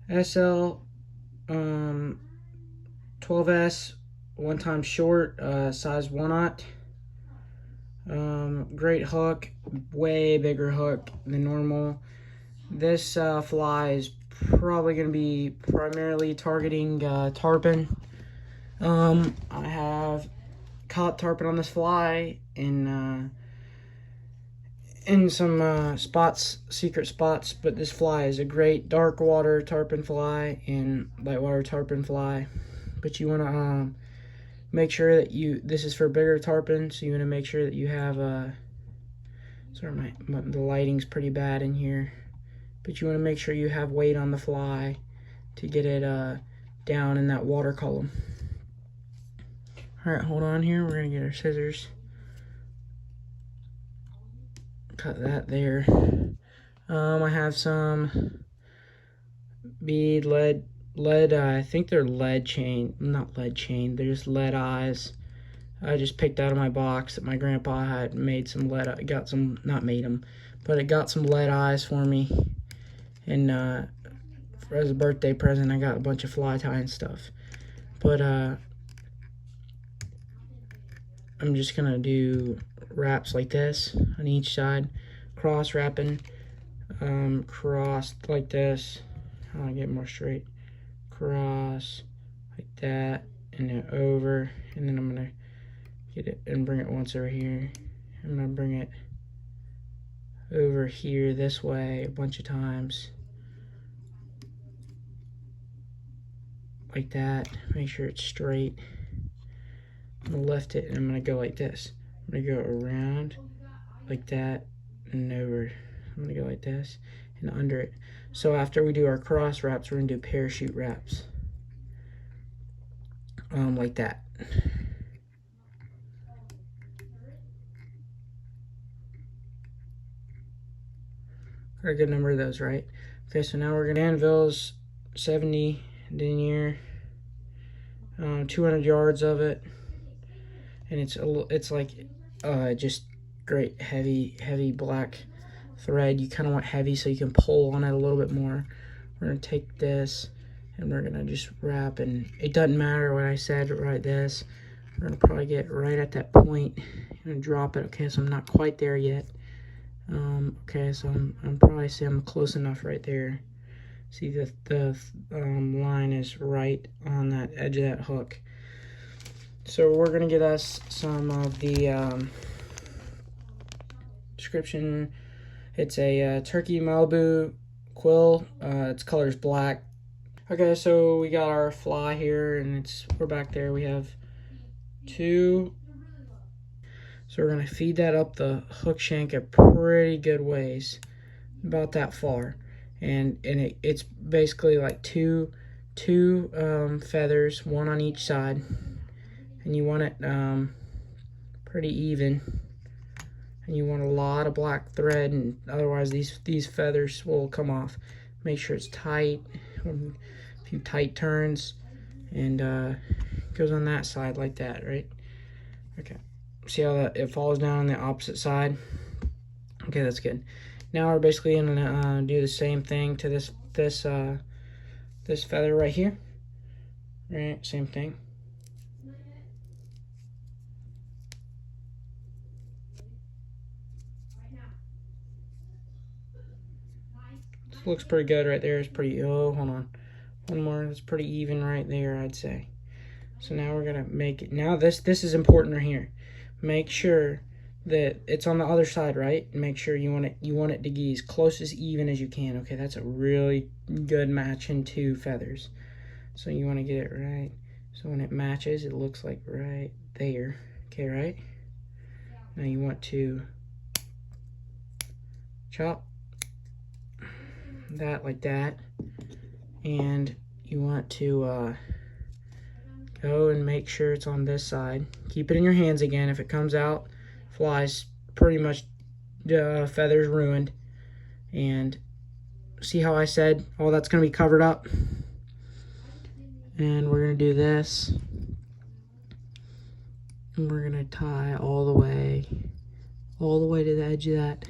SL 12S, one time short, size 1/0. Great hook, way bigger hook than normal. This fly is probably going to be primarily targeting tarpon. I have caught tarpon on this fly in some spots, secret spots, but this fly is a great dark water tarpon fly and light water tarpon fly. But you want to make sure that this is for bigger tarpon, so you want to make sure that you have sorry, the lighting's pretty bad in here, but you want to make sure you have weight on the fly to get it down in that water column. All right, hold on here. We're gonna get our scissors. Cut that there. I have some bead lead. I think they're lead chain. Not lead chain. They're just lead eyes. I just picked out of my box that my grandpa had made some lead. Got some, not made them, but it got some lead eyes for me. And as a birthday present, I got a bunch of fly tying stuff. But I'm just gonna do wraps like this on each side, cross wrapping, cross like this. How do I get more straight? Cross like that, and then over, and then I'm gonna get it and bring it once over here. I'm gonna bring it over here this way a bunch of times, like that. Make sure it's straight. I'm gonna lift it and I'm gonna go like this. I'm gonna go around like that and over. I'm gonna go like this and under it. So after we do our cross wraps, we're gonna do parachute wraps. Like that. Got a good number of those, right? Okay, so now we're gonna anvils 70 denier, 200 yards of it, and it's like just great heavy black thread. You kind of want heavy so you can pull on it a little bit more. We're gonna take this and we're gonna just wrap, and it doesn't matter what I said right this. We're gonna probably get right at that point and drop it. Okay, so I'm not quite there yet. Okay, so I'm probably say I'm close enough right there. See the line is right on that edge of that hook. So we're gonna get us some of the description. It's a turkey Malibu quill. Its color is black. Okay, so we got our fly here, and we're back there. We have 2. So we're gonna feed that up the hook shank a pretty good ways, about that far, and it's basically like two feathers, one on each side, and you want it pretty even, and you want a lot of black thread, and otherwise these feathers will come off. Make sure it's tight, a few tight turns, and goes on that side like that, right? Okay. See how it falls down on the opposite side? Okay, that's good. Now we're basically gonna do the same thing to this feather right here. Right, same thing. This looks pretty good right there. It's pretty. Oh, hold on. One more. It's pretty even right there, I'd say. So now we're gonna make it. Now this is important right here. Make sure that it's on the other side, right? Make sure you want it to be as close as even as you can. Okay, that's a really good match in 2 feathers. So you want to get it right. So when it matches, it looks like right there. Okay, right? Now you want to chop that like that, and you want to go and make sure it's on this side. Keep it in your hands again. If it comes out, flies, pretty much feathers ruined. And see how I said all that's going to be covered up? And we're going to do this, and we're going to tie all the way to the edge of that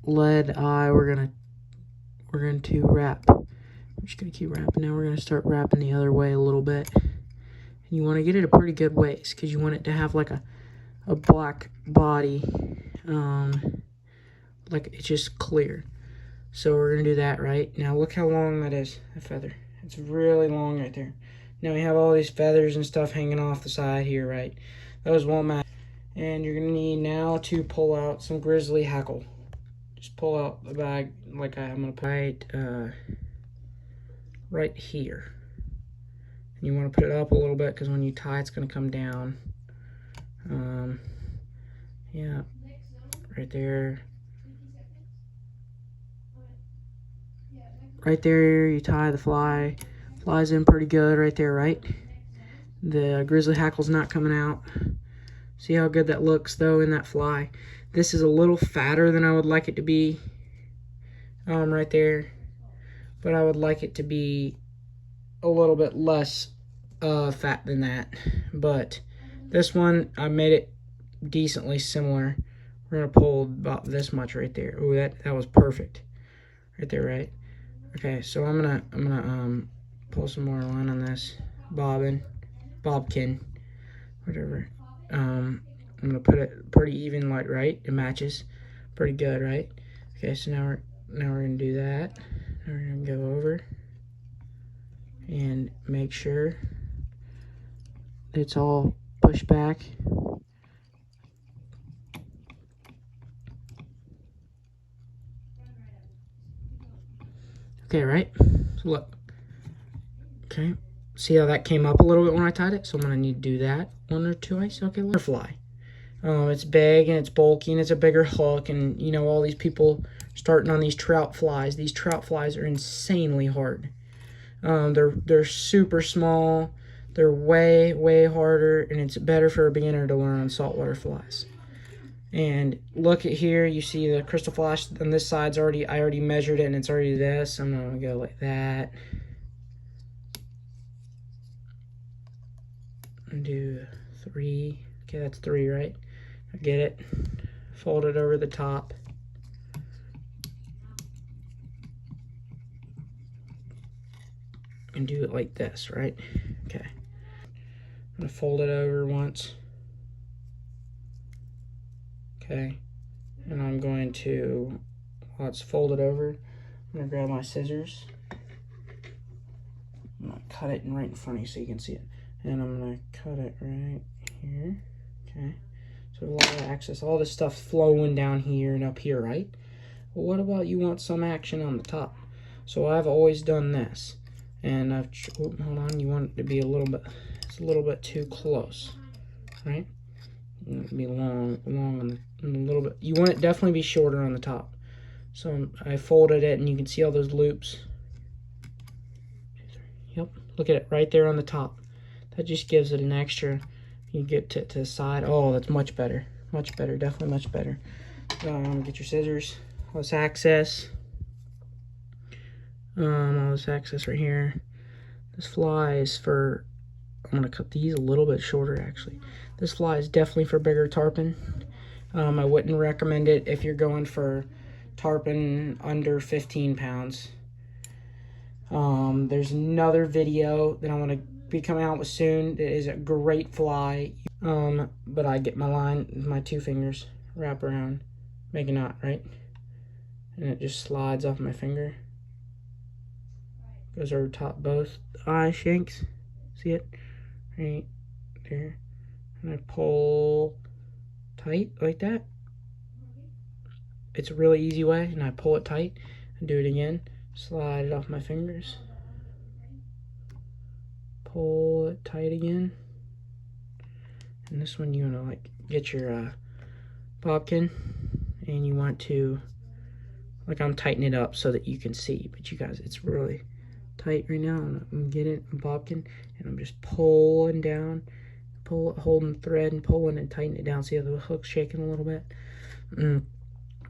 lead eye. We're going we're going to wrap. I'm just going to keep wrapping. Now we're going to start wrapping the other way a little bit. And you want to get it a pretty good ways because you want it to have like a black body, like it's just clear. So we're going to do that, right? Now look how long that is, that feather. It's really long right there. Now we have all these feathers and stuff hanging off the side here, right? Those won't matter. And you're going to need now to pull out some grizzly hackle. Just pull out the bag like I'm going to put right here. And you want to put it up a little bit because when you tie, it's going to come down. Yeah, right there. Right there, you tie the fly. Flies in pretty good right there, right? The grizzly hackle's not coming out. See how good that looks, though, in that fly? This is a little fatter than I would like it to be, right there. But I would like it to be a little bit less fat than that. But this one, I made it decently similar. We're going to pull about this much right there. Ooh, that was perfect. Right there, right? Okay, so I'm gonna pull some more line on this bobkin, whatever. I'm gonna put it pretty even, like right. It matches pretty good, right? Okay, so now we're gonna do that. Now we're gonna go over and make sure it's all pushed back. Okay, right? So look. Okay. See how that came up a little bit when I tied it? So I'm going to need to do that. One or two ice. Okay, butterfly. It's big and it's bulky and it's a bigger hook. And, you know, all these people starting on these trout flies. These trout flies are insanely hard. They're super small. They're way, way harder. And it's better for a beginner to learn on saltwater flies. And look at here, you see the crystal flash on this side's I already measured it and it's already this. I'm gonna go like that. And do 3. Okay, that's 3, right? I get it. Fold it over the top. And do it like this, right? Okay. I'm gonna fold it over once. Okay, and I'm going to, while it's folded over, I'm going to grab my scissors. I'm going to cut it right in front of you so you can see it. And I'm going to cut it right here. Okay, so a lot of access, all this stuff flowing down here and up here, right? Well, what about you want some action on the top? So I've always done this. And hold on, you want it to be it's a little bit too close, right? It'll be long and a little bit. You want it definitely be shorter on the top. So I folded it, and you can see all those loops. Yep, look at it right there on the top. That just gives it an extra. You get to the side. Oh, that's much better. Much better, definitely much better. Get your scissors. All this access. All this access right here. This fly is for, I'm going to cut these a little bit shorter, actually. This fly is definitely for bigger tarpon. I wouldn't recommend it if you're going for tarpon under 15 pounds. There's another video that I'm going to be coming out with soon. It is a great fly. But I get my line, my 2 fingers, wrap around, make a knot, right? And it just slides off my finger. Goes over top both eye shanks. See it? Right there. And I pull tight like that. It's a really easy way, and I pull it tight and do it again. Slide it off my fingers. Pull it tight again. And this one you want to like get your bobkin, and you want to, like, I'm tightening it up so that you can see, but you guys, it's really tight right now. I'm gonna get it in bobkin, and I'm just pulling down, holding the thread and pulling and tightening it down. See how the hook's shaking a little bit? And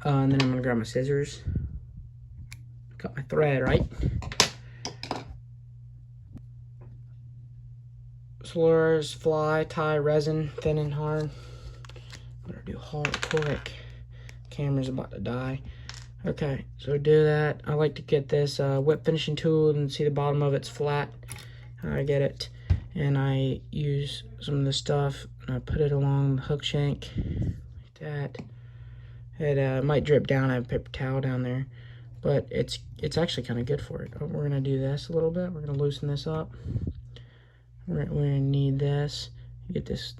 then I'm gonna grab my scissors, cut my thread, right? Slurs, fly, tie, resin, thin and hard. I'm gonna do hard quick. Camera's about to die. Okay, so do that. I like to get this wet finishing tool and see the bottom of it's flat. I get it, and I use some of the stuff and I put it along the hook shank like that. It might drip down. I have a paper towel down there, but it's actually kind of good for it. We're gonna do this a little bit. We're gonna loosen this up. We're gonna need this. You get this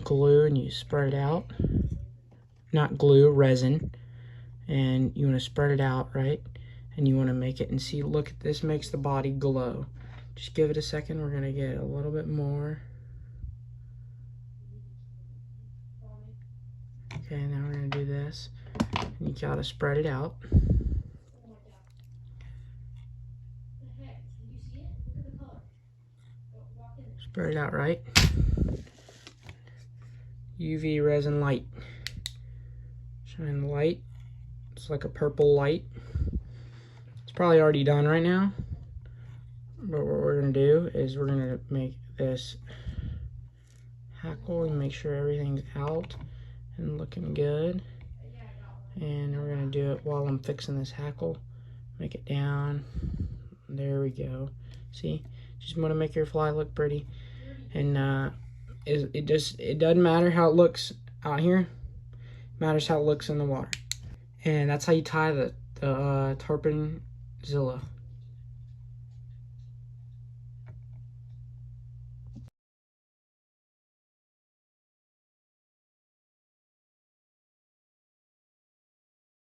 glue and you spread it out. Not glue, resin. And you want to spread it out, right? And you want to make it, and see, look, this makes the body glow. Just give it a second. We're going to get a little bit more. Okay, now we're going to do this. And you got to spread it out. Spread it out, right? UV resin light. Shine the light. It's like a purple light. It's probably already done right now. But what we're going to do is we're going to make this hackle and make sure everything's out and looking good. And we're going to do it while I'm fixing this hackle. Make it down. There we go. See? Just want to make your fly look pretty. And it doesn't matter how it looks out here. It matters how it looks in the water. And that's how you tie the Tarpon Zilla.